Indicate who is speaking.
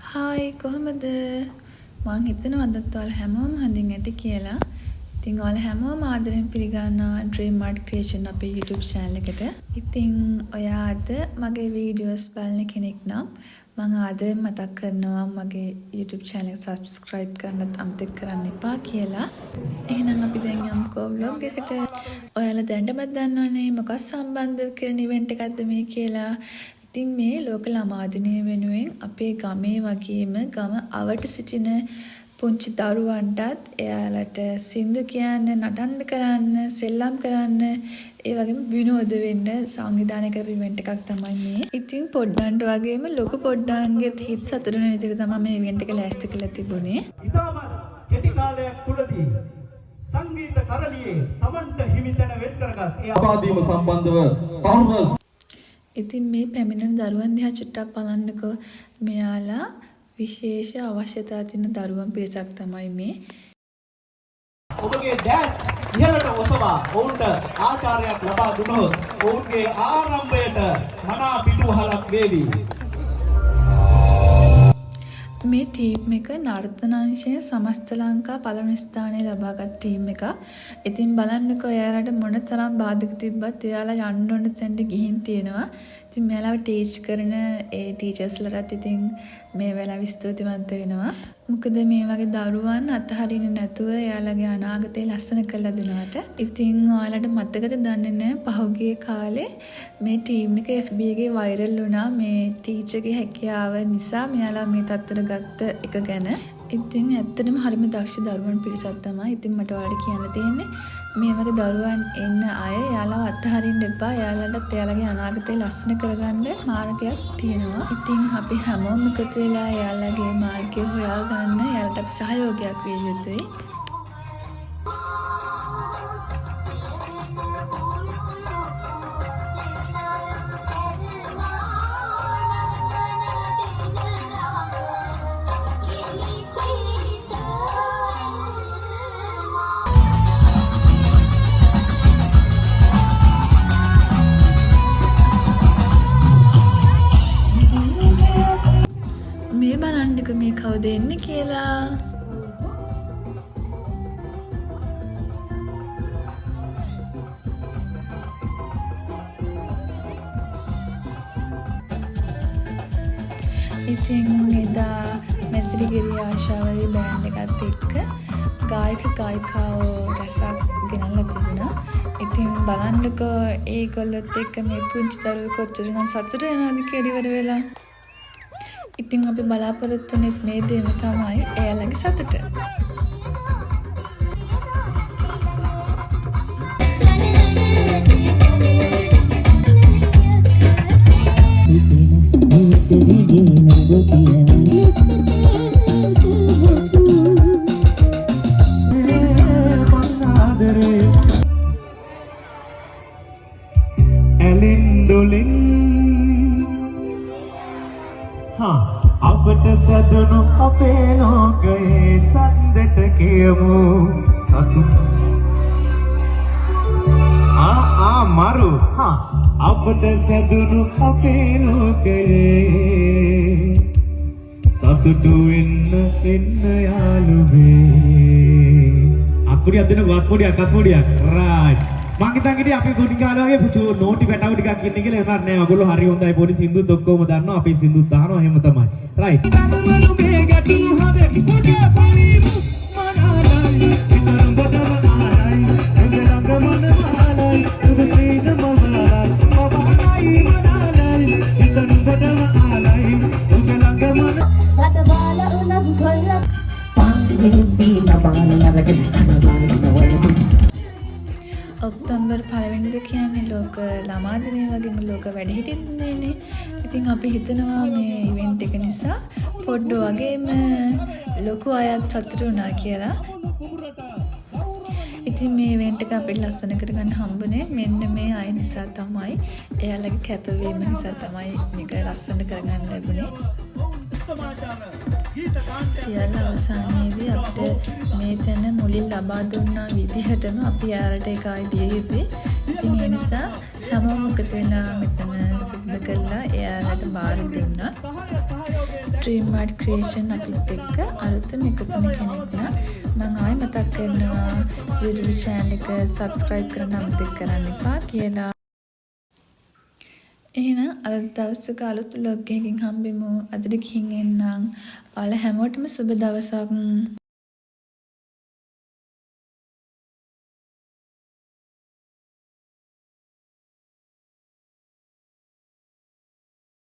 Speaker 1: Hi කොහමද? මං හිතනවා අදත් ඔයාලා හැමෝම හොඳින් ඇති කියලා. ඉතින් ඔයාලා හැමෝම ආදරෙන් පිළිගන්නවා Dream Art Creation අපේ YouTube channel එකට. ඉතින් ඔයා අද මගේ වීඩියෝස් බලන කෙනෙක් නම් මම ආදරෙන් මතක් කරනවා මගේ YouTube channel එක subscribe කරන්නත් අමතක කරන්න එපා කියලා. එහෙනම් අපි දැන් යමුකෝ vlog එකට. ඔයාලා දැනටමත් දන්නවනේ මොකක් සම්බන්ධව කරන event එකක්ද මේ කියලා. ඉතින් මේ ලෝක ළමා දිනය වෙනුවෙන් අපේ ගමේ වගේම ගම අවට සිටින පුංචි දරුවන්ටත් එයාලට සින්දු කියන්න, නටන්න කරන්න, සෙල්ලම් කරන්න, ඒ වගේම විනෝද වෙන්න සංවිධානය කරපු ඉවෙන්ට් එකක් තමයි මේ. ඉතින් පොඩ්ඩන්ට වගේම ලොකු පොඩ්ඩන්ගෙත් හිත සතුටු වෙන විදිහට තමයි මේ ඉවෙන්ට් එක ලෑස්ති කරලා තිබුණේ.
Speaker 2: ඉතාම කෙටි කාලයක් තුලදී සංගීත කරලියේ Tamanට හිමිතැන වෙන් කරගත් ඒ ආදීම සම්බන්ධව තරුණ
Speaker 1: ඉතින් මේ පැමිණෙන දරුවන් දිහා චුට්ටක් බලන්නකෝ. මෙයාලා විශේෂ අවශ්‍යතා තියෙන දරුවන් පිරිසක් තමයි මේ.
Speaker 2: ඔබගේ දැස් ඉහළට ඔසවා ඔවුන්ට ආචාරයක් ලබා දුනොත් ඔවුන්ගේ ආරම්භයට මනා පිටුවහලක් වේවි.
Speaker 1: මේ ටීම් එක නර්තනාංශයේ සමස්ත ලංකා පළවෙනි ස්ථානය ලබාගත් ටීම් එකක්. ඉතින් බලන්නකෝ එයාලට මොන තරම් බාධක තිබ්බත් එයාලා යන්න ඕන තැනට ගිහින් තියෙනවා. ඉතින් මෙයාලව ටීච් කරන ඒ ටීචර්ස්ලටත් ඉතින් මේ වෙලාව ස්තුතිවන්ත වෙනවා. මොකද මේ වගේ දරුවන් අතහරින්නේ නැතුව එයාලගේ අනාගතේ ලස්සන කරලා දෙනවට. ඉතින් ඔයාලට මතකද දන්නේ නැහැ පහුගිය කාලේ මේ ටීම් එක FB එකේ වෛරල් වුණා මේ ටීචර්ගේ හැකියාව නිසා මෙයාලා මේ තත්ත්වයට ගත්ත එක ගැන. ඉතින් ඇත්තටම හරිම දක්ෂ දරුවන් පිරිසක් තමයි. ඉතින් මට ඔයාලට කියන්න තියෙන්නේ මේ වගේ දරුවන් එන්න අය එයාලව අත්හරින්න එපා. එයාලටත් එයාලගේ අනාගතේ ලස්සන කරගන්න මාර්ගයක් තියෙනවා. ඉතින් අපි හැමෝම එකතු වෙලා එයාලගේ මාර්ගය හොයාගන්න එයාලට අපි සහයෝගයක් විය යුතුයි. මේ බලන්නක මේ කවුද එන්නේ කියලා. ඉතින් එදා මැතිරිගිරිය ආශාවරි බෑන්ඩ් එකත් එක්ක ගායක ගායිකාවෝ රැසක් ගෙනල්ලා තිබුණා. ඉතින් බලන්නකෝ ඒගොල්ලොත් එක්ක මේ පුංචි දරුවෝ කොච්චරනම් සතුටු වෙනවද කියලා ඉවර වෙලා. ඉතින් අපි බලාපොරොත්තු වෙන්නේ මේ දෙම තමයි එයාලගේ සතුට.
Speaker 2: අපට සැදුණු අපේ ලෝකයේ සද්දට කියමු සතු මරු අපට සැදුණු අපේ ලෝකයේ සතුටු වෙන්න යාළුවේ. අකුඩියක් දෙන වත්පොඩියක් අත්පොඩියක් රාජ් මං හිතන්නේ අපි පොඩි කාලේ වගේ පුතු නෝටි පැටව ටිකක් ඉන්න කියලා එනත් නෑ. ඔයගොල්ලෝ හරි හොඳයි පොඩි සින්දුත් ඔක්කොම දන්නවා. අපි සින්දුත් අහනවා එහෙම තමයි. රයිට්.
Speaker 1: ඔක්තෝබර් 1 වෙනිදා කියන්නේ ලෝක ළමා දිනය වගේම ලෝක වැඩිහිටි දිනයනේ. ඉතින් අපි හිතනවා මේ ඉවෙන්ට් එක නිසා පොඩ්ඩ වගේම ලොකු අයත් සතුටු වුණා කියලා. ඉතින් මේ ඉවෙන්ට් එක අපිට ලස්සන කරගන්න හම්බුනේ මෙන්න මේ අය නිසා තමයි. එයාලගේ කැපවීම නිසා තමයි මේක ලස්සන කරගන්න ලැබුණේ. සියල්ල අවසානයේදී අපිට මේ තැන මුලින් ලබා දුන්නා විදිහටම අපි යාලට ඒක ආයි දිය යුතුයි. ඉතින් ඒ නිසා හැමෝම එකතු වෙලා මෙතන සුද්ධ කරලා එයාලට බාර දුන්නා. Dream Art Creation අපිත් එක්ක අලුතෙන් එකතු වෙන කෙනෙක් නම් මම ආයෙ මතක් කරනවා YouTube channel එක subscribe කරන්න අමතක කරන්න එපා කියලා. එහෙනම් අලුත් දවසක අලුත් vlog එකකින් හම්බෙමු. අදට ගිහින් එන්නම්. ඔයාලා හැමෝටම සුබ දවසක්.